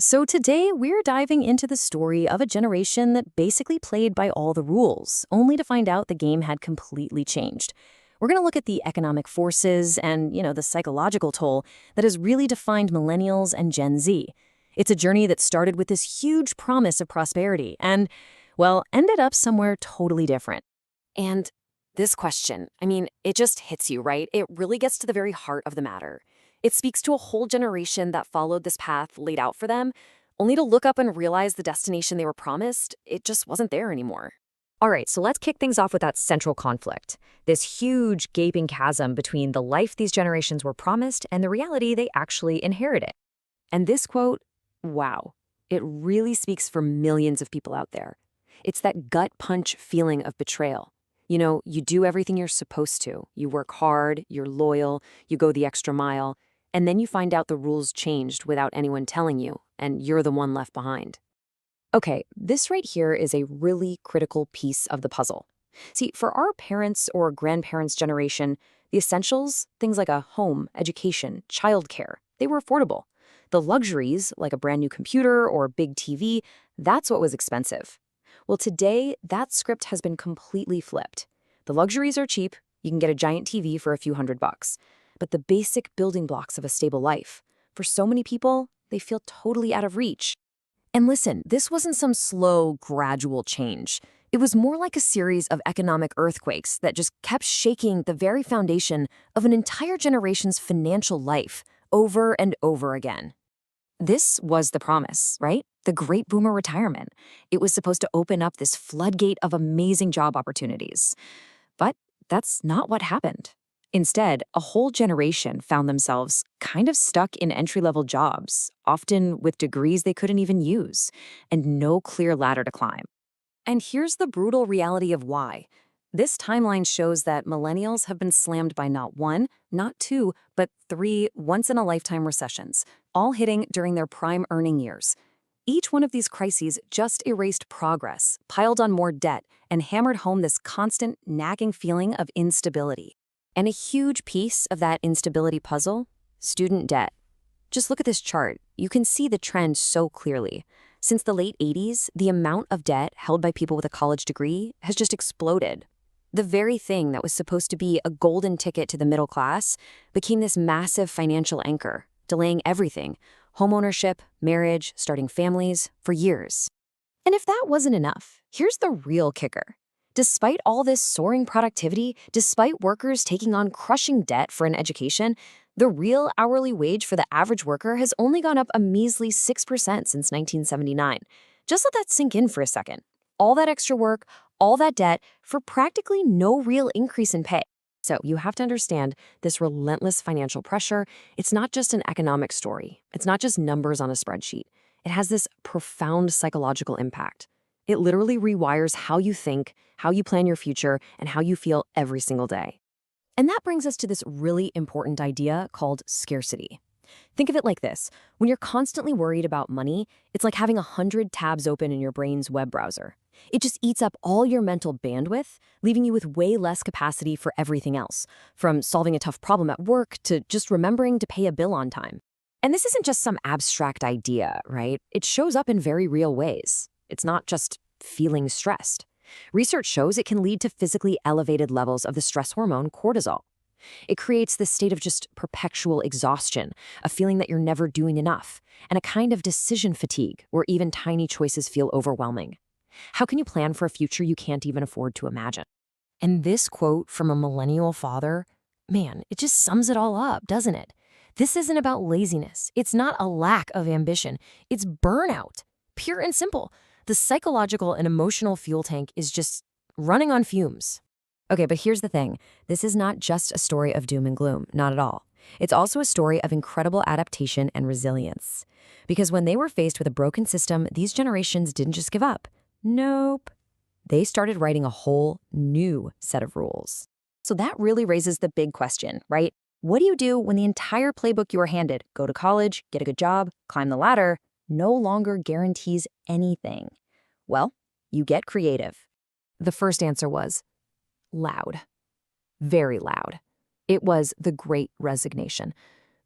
So today we're diving into the story of a generation that basically played by all the rules, only to find out the game had completely changed. We're going to look at the economic forces and, the psychological toll that has really defined millennials and Gen Z. It's a journey that started with this huge promise of prosperity and, well, ended up somewhere totally different. And this question, it just hits you, right? It really gets to the very heart of the matter. It speaks to a whole generation that followed this path laid out for them, only to look up and realize the destination they were promised, it just wasn't there anymore. All right, so let's kick things off with that central conflict, this huge gaping chasm between the life these generations were promised and the reality they actually inherited. And this quote, wow, it really speaks for millions of people out there. It's that gut punch feeling of betrayal. You do everything you're supposed to. You work hard, you're loyal, you go the extra mile, and then you find out the rules changed without anyone telling you, and you're the one left behind. Okay, this right here is a really critical piece of the puzzle. See, for our parents' or grandparents' generation, the essentials, things like a home, education, childcare, they were affordable. The luxuries, like a brand new computer or a big TV, that's what was expensive. Well, today, that script has been completely flipped. The luxuries are cheap, you can get a giant TV for a few $100s. But the basic building blocks of a stable life, for so many people, they feel totally out of reach. And listen, this wasn't some slow, gradual change. It was more like a series of economic earthquakes that just kept shaking the very foundation of an entire generation's financial life over and over again. This was the promise, right? The great boomer retirement. It was supposed to open up this floodgate of amazing job opportunities. But that's not what happened. Instead, a whole generation found themselves kind of stuck in entry-level jobs, often with degrees they couldn't even use, and no clear ladder to climb. And here's the brutal reality of why. This timeline shows that millennials have been slammed by not one, not two, but three once-in-a-lifetime recessions, all hitting during their prime earning years. Each one of these crises just erased progress, piled on more debt, and hammered home this constant, nagging feeling of instability. And a huge piece of that instability puzzle, student debt. Just look at this chart. You can see the trend so clearly. Since the late 80s, the amount of debt held by people with a college degree has just exploded. The very thing that was supposed to be a golden ticket to the middle class became this massive financial anchor, delaying everything, homeownership, marriage, starting families, for years. And if that wasn't enough, here's the real kicker. Despite all this soaring productivity, despite workers taking on crushing debt for an education, the real hourly wage for the average worker has only gone up a measly 6% since 1979. Just let that sink in for a second. All that extra work, all that debt, for practically no real increase in pay. So you have to understand this relentless financial pressure. It's not just an economic story. It's not just numbers on a spreadsheet. It has this profound psychological impact. It literally rewires how you think, how you plan your future, and how you feel every single day. And that brings us to this really important idea called scarcity. Think of it like this. When you're constantly worried about money, it's like having 100 tabs open in your brain's web browser. It just eats up all your mental bandwidth, leaving you with way less capacity for everything else, from solving a tough problem at work to just remembering to pay a bill on time. And this isn't just some abstract idea, right? It shows up in very real ways. It's not just feeling stressed. Research shows it can lead to physically elevated levels of the stress hormone cortisol. It creates this state of just perpetual exhaustion, a feeling that you're never doing enough, and a kind of decision fatigue where even tiny choices feel overwhelming. How can you plan for a future you can't even afford to imagine? And this quote from a millennial father, man, it just sums it all up, doesn't it? This isn't about laziness. It's not a lack of ambition. It's burnout, pure and simple. The psychological and emotional fuel tank is just running on fumes. Okay, but here's the thing. This is not just a story of doom and gloom, not at all. It's also a story of incredible adaptation and resilience. Because when they were faced with a broken system, these generations didn't just give up. Nope. They started writing a whole new set of rules. So that really raises the big question, right? What do you do when the entire playbook you are handed, go to college, get a good job, climb the ladder, no longer guarantees anything? Well, you get creative. The first answer was loud. Very loud. It was the Great Resignation.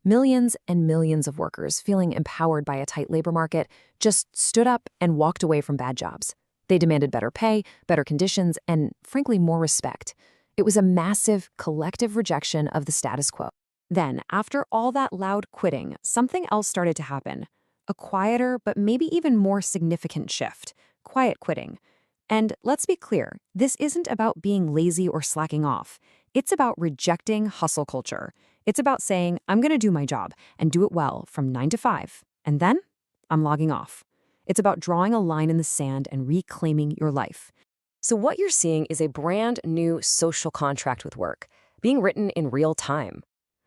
Millions and millions of workers, feeling empowered by a tight labor market, just stood up and walked away from bad jobs. They demanded better pay, better conditions, and, frankly, more respect. It was a massive, collective rejection of the status quo. Then, after all that loud quitting, something else started to happen. A quieter, but maybe even more significant shift. Quiet quitting. And let's be clear, this isn't about being lazy or slacking off. It's about rejecting hustle culture. It's about saying, I'm going to do my job and do it well from 9 to 5, and then I'm logging off. It's about drawing a line in the sand and reclaiming your life. So what you're seeing is a brand new social contract with work, being written in real time.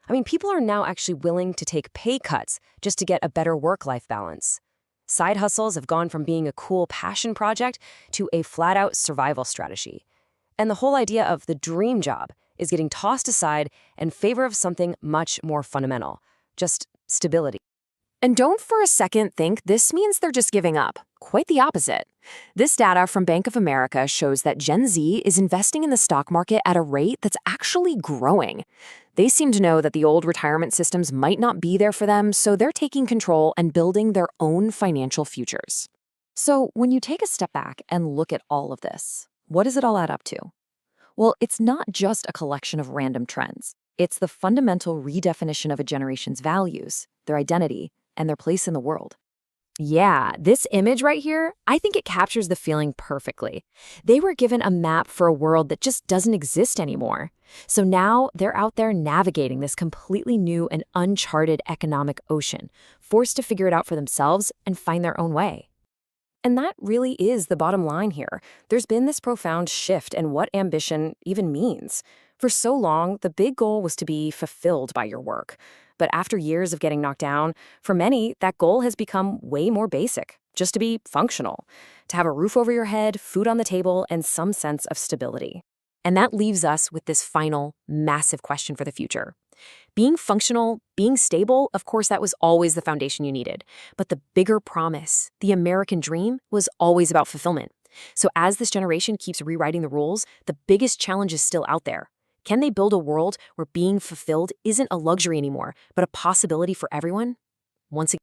I mean, people are now actually willing to take pay cuts just to get a better work-life balance. Side hustles have gone from being a cool passion project to a flat-out survival strategy. And the whole idea of the dream job is getting tossed aside in favor of something much more fundamental, just stability. And don't for a second think this means they're just giving up. Quite the opposite. This data from Bank of America shows that Gen Z is investing in the stock market at a rate that's actually growing. They seem to know that the old retirement systems might not be there for them, so they're taking control and building their own financial futures. So when you take a step back and look at all of this, what does it all add up to? Well, it's not just a collection of random trends. It's the fundamental redefinition of a generation's values, their identity, and their place in the world. Yeah, this image right here, I think it captures the feeling perfectly. They were given a map for a world that just doesn't exist anymore. So now they're out there navigating this completely new and uncharted economic ocean, forced to figure it out for themselves and find their own way. And that really is the bottom line here. There's been this profound shift in what ambition even means. For so long, the big goal was to be fulfilled by your work. But after years of getting knocked down, for many, that goal has become way more basic, just to be functional, to have a roof over your head, food on the table, and some sense of stability. And that leaves us with this final, massive question for the future. Being functional, being stable, of course, that was always the foundation you needed. But the bigger promise, the American dream, was always about fulfillment. So as this generation keeps rewriting the rules, the biggest challenge is still out there. Can they build a world where being fulfilled isn't a luxury anymore, but a possibility for everyone? Once again,